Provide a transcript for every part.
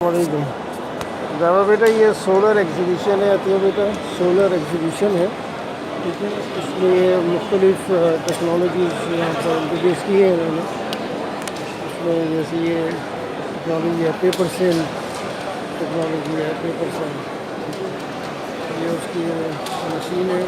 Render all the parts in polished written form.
वालेकुम। जावा बेटा ये सोलर एग्जीबिशन है, अतिया बेटा सोलर एग्जीबिशन है। ठीक है, इसमें ये मुख्तलिफ टेक्नोलॉजीज़ यहाँ पर इंट्रोड्यूस की है इन्होंने। इसमें जैसे ये टेक्नोलॉजी है पेपर सेल टेक्नोलॉजी है, पेपर सेल। ये उसकी मशीन है।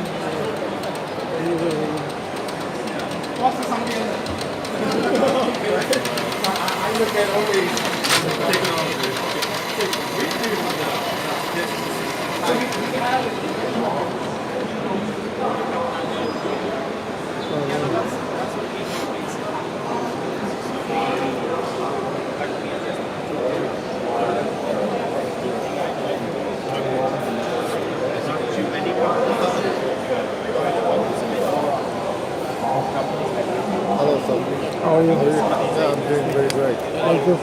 Hello, sir. How are you? Yeah, I'm doing very great. Thank you.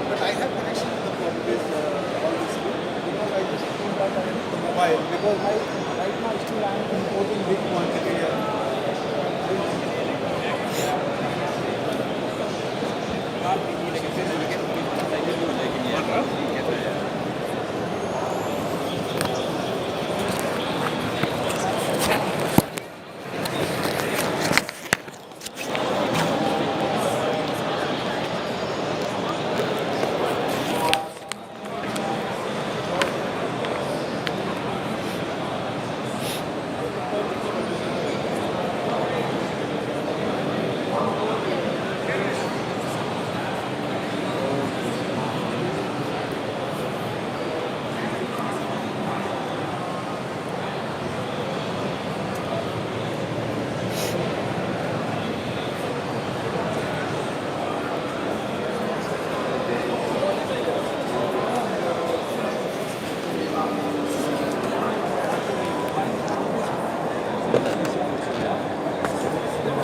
But I have connection with the phone with all this because I just don't have the mobile because right now still I am importing big quantity.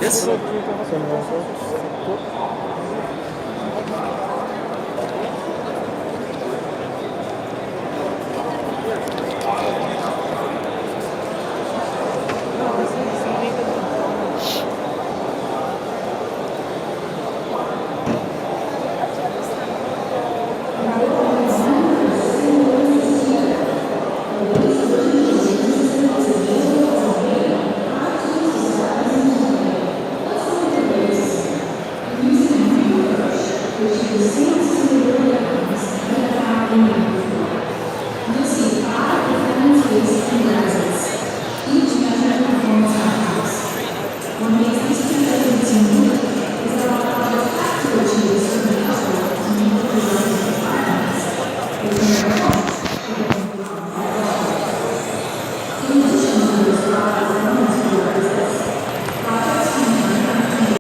Yes.